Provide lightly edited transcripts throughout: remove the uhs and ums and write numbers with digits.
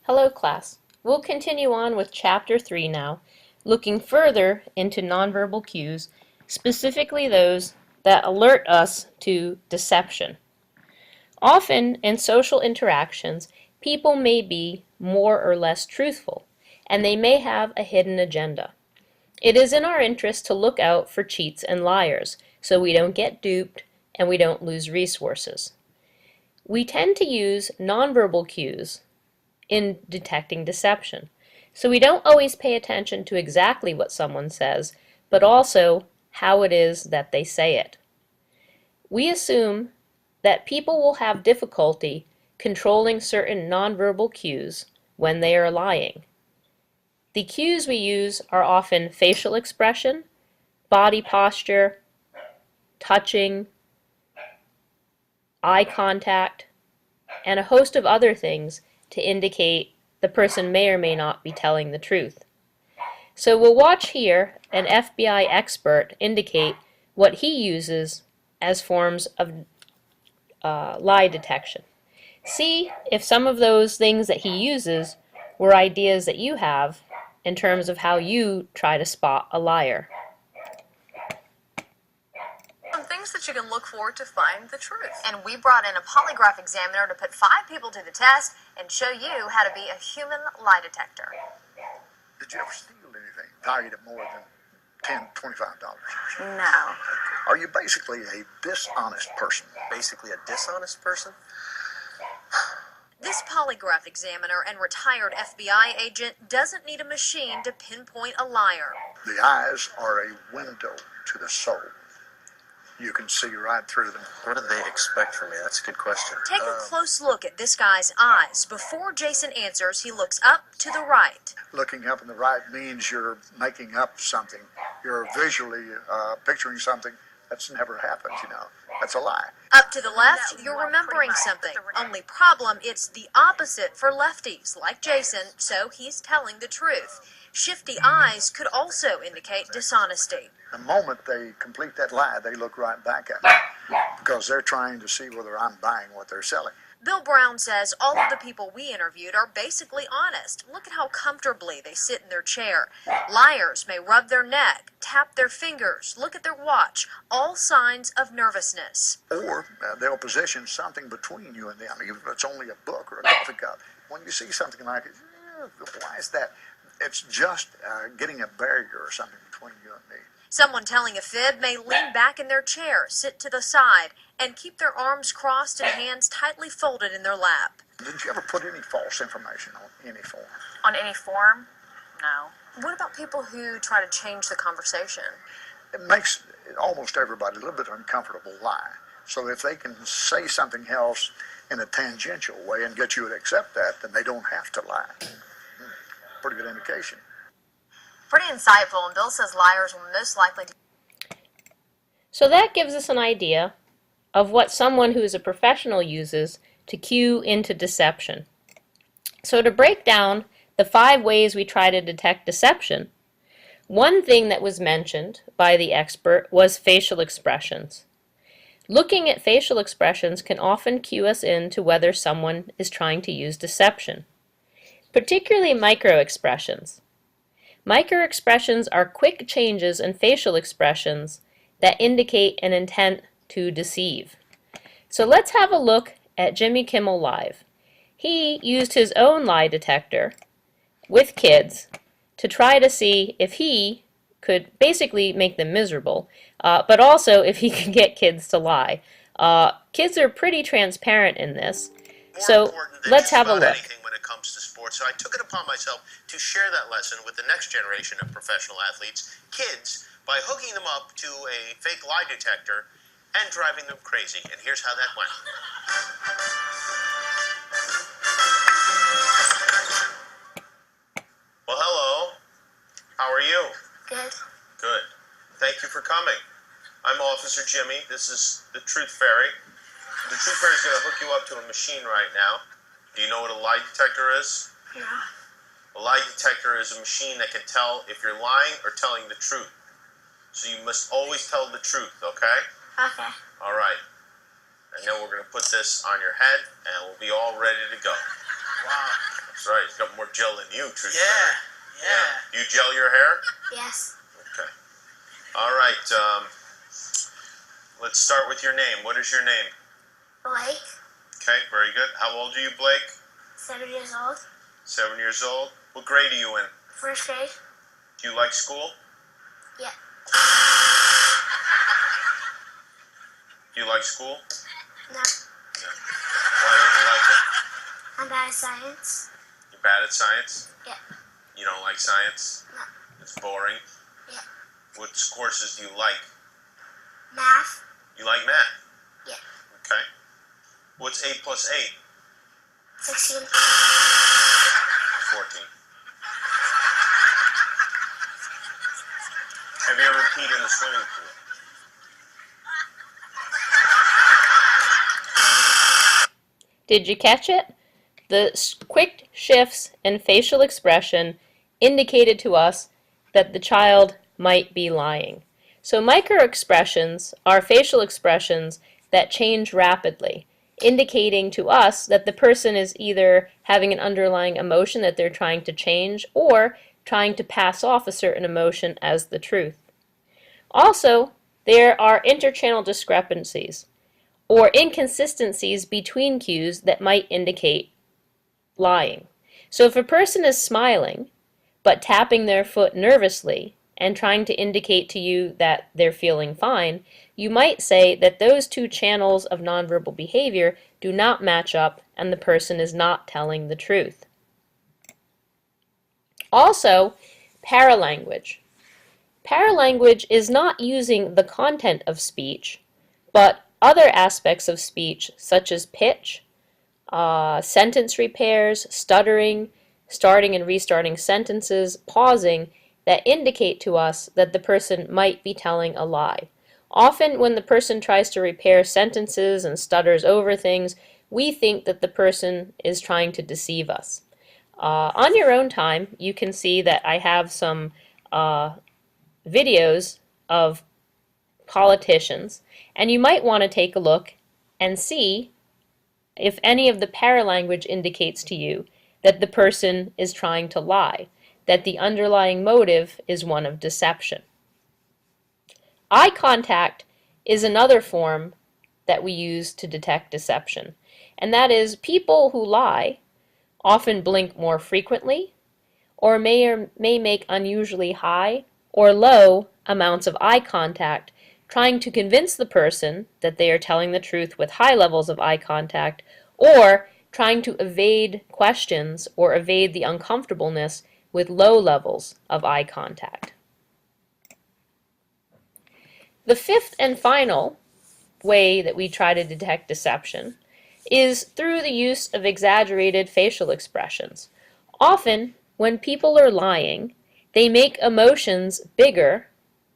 Hello class. We'll continue on with Chapter 3 now, looking further into nonverbal cues, specifically those that alert us to deception. Often in social interactions, people may be more or less truthful, and they may have a hidden agenda. It is in our interest to look out for cheats and liars, so we don't get duped and we don't lose resources. We tend to use nonverbal cues in detecting deception. So we don't always pay attention to exactly what someone says, but also how it is that they say it. We assume that people will have difficulty controlling certain nonverbal cues when they are lying. The cues we use are often facial expression, body posture, touching, eye contact, and a host of other things to indicate the person may or may not be telling the truth. So we'll watch here an FBI expert indicate what he uses as forms of lie detection. See if some of those things that he uses were ideas that you have in terms of how you try to spot a liar. Some things that you can look for to find the truth. And we brought in a polygraph examiner to put 5 people to the test and show you how to be a human lie detector. Did you ever steal anything valued at more than $10, $25? No. Are you basically a dishonest person? Basically a dishonest person? This polygraph examiner and retired FBI agent doesn't need a machine to pinpoint a liar. The eyes are a window to the soul. You can see right through them. What do they expect from me? That's a good question. Take a close look at this guy's eyes. Before Jason answers, he looks up to the right. Looking up in the right means you're making up something. You're visually picturing something that's never happened, you know. That's a lie. Up to the left, you're remembering something. Only problem, it's the opposite for lefties, like Jason, so he's telling the truth. Shifty eyes could also indicate dishonesty. The moment they complete that lie, they look right back at me because they're trying to see whether I'm buying what they're selling. Bill Brown says all of the people we interviewed are basically honest. Look at how comfortably they sit in their chair. Liars may rub their neck, tap their fingers, look at their watch, all signs of nervousness. Or they'll position something between you and them, even if it's only a book or a coffee cup. When you see something like it, why is that? It's just getting a barrier or something between you and me. Someone telling a fib may lean back in their chair, sit to the side, and keep their arms crossed and hands tightly folded in their lap. Did you ever put any false information on any form? On any form? No. What about people who try to change the conversation? It makes almost everybody a little bit uncomfortable lie. So if they can say something else in a tangential way and get you to accept that, then they don't have to lie. Pretty good indication. Pretty insightful, and Bill says liars will most likely... So that gives us an idea of what someone who is a professional uses to cue into deception. So to break down the 5 ways we try to detect deception, one thing that was mentioned by the expert was facial expressions. Looking at facial expressions can often cue us into whether someone is trying to use deception, particularly micro-expressions. Micro-expressions are quick changes in facial expressions that indicate an intent to deceive. So let's have a look at Jimmy Kimmel Live. He used his own lie detector with kids to try to see if he could basically make them miserable, but also if he could get kids to lie. Kids are pretty transparent in this, so let's have a look. So I took it upon myself to share that lesson with the next generation of professional athletes, kids, by hooking them up to a fake lie detector and driving them crazy. And here's how that went. Well, hello. How are you? Good. Good. Thank you for coming. I'm Officer Jimmy. This is the Truth Fairy. The Truth Fairy is going to hook you up to a machine right now. Do you know what a lie detector is? Yeah. A lie detector is a machine that can tell if you're lying or telling the truth. So you must always tell the truth, okay? Okay. All right. And then we're going to put this on your head, and we'll be all ready to go. Wow. That's right. He's got more gel than you, truth Yeah. Yeah. You gel your hair? Yes. Okay. All right. Let's start with your name. What is your name? Blake, Okay, very good. How old are you, Blake? 7 years old. 7 years old. What grade are you in? First grade. Do you like school? Yeah. Do you like school? No. Why don't you like it? I'm bad at science. You're bad at science? Yeah. You don't like science? No. It's boring? Yeah. What courses do you like? Math. You like math? Yeah. Okay. What's 8 plus 8? 16. 14. Have you ever peed in the swimming pool? Did you catch it? The quick shifts in facial expression indicated to us that the child might be lying. So microexpressions are facial expressions that change rapidly, indicating to us that the person is either having an underlying emotion that they're trying to change or trying to pass off a certain emotion as the truth. Also, there are interchannel discrepancies or inconsistencies between cues that might indicate lying. So if a person is smiling but tapping their foot nervously and trying to indicate to you that they're feeling fine, you might say that those two channels of nonverbal behavior do not match up and the person is not telling the truth. Also, paralanguage. Paralanguage is not using the content of speech, but other aspects of speech such as pitch, sentence repairs, stuttering, starting and restarting sentences, pausing, that indicate to us that the person might be telling a lie. Often when the person tries to repair sentences and stutters over things, we think that the person is trying to deceive us. On your own time, you can see that I have some videos of politicians, and you might want to take a look and see if any of the paralanguage indicates to you that the person is trying to lie, that the underlying motive is one of deception. Eye contact is another form that we use to detect deception, and that is people who lie often blink more frequently or may make unusually high or low amounts of eye contact, trying to convince the person that they are telling the truth with high levels of eye contact, or trying to evade questions or evade the uncomfortableness with low levels of eye contact. The fifth and final way that we try to detect deception is through the use of exaggerated facial expressions. Often, when people are lying, they make emotions bigger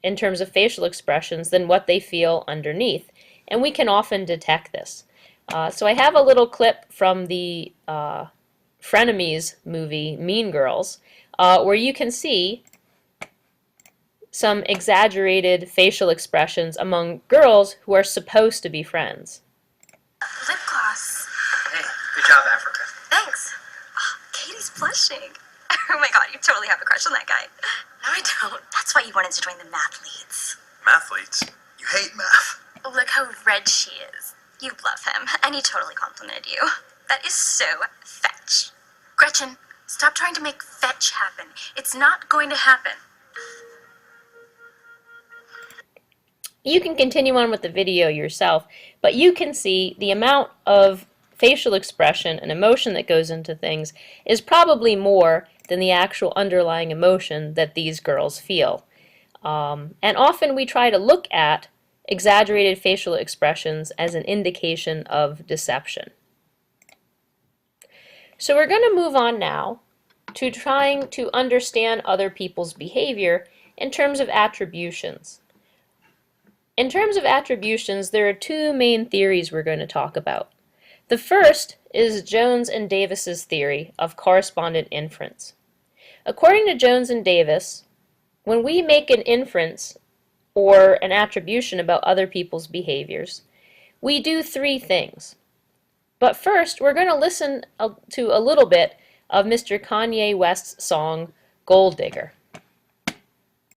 in terms of facial expressions than what they feel underneath, and we can often detect this. So I have a little clip from the Frenemies movie, Mean Girls, where you can see some exaggerated facial expressions among girls who are supposed to be friends. Lip gloss. Hey, good job, Africa. Thanks. Oh, Katie's blushing. Oh my god, you totally have a crush on that guy. No, I don't. That's why you wanted to join the mathletes. Mathletes? You hate math. Oh, look how red she is. You love him, and he totally complimented you. That is so fetch. Gretchen, stop trying to make fetch happen. It's not going to happen. You can continue on with the video yourself, but you can see the amount of facial expression and emotion that goes into things is probably more than the actual underlying emotion that these girls feel. And often we try to look at exaggerated facial expressions as an indication of deception. So we're going to move on now to trying to understand other people's behavior in terms of attributions. In terms of attributions, there are two main theories we're going to talk about. The first is Jones and Davis's theory of correspondent inference. According to Jones and Davis, when we make an inference or an attribution about other people's behaviors, we do three things. But first, we're going to listen to a little bit of Mr. Kanye West's song Gold Digger.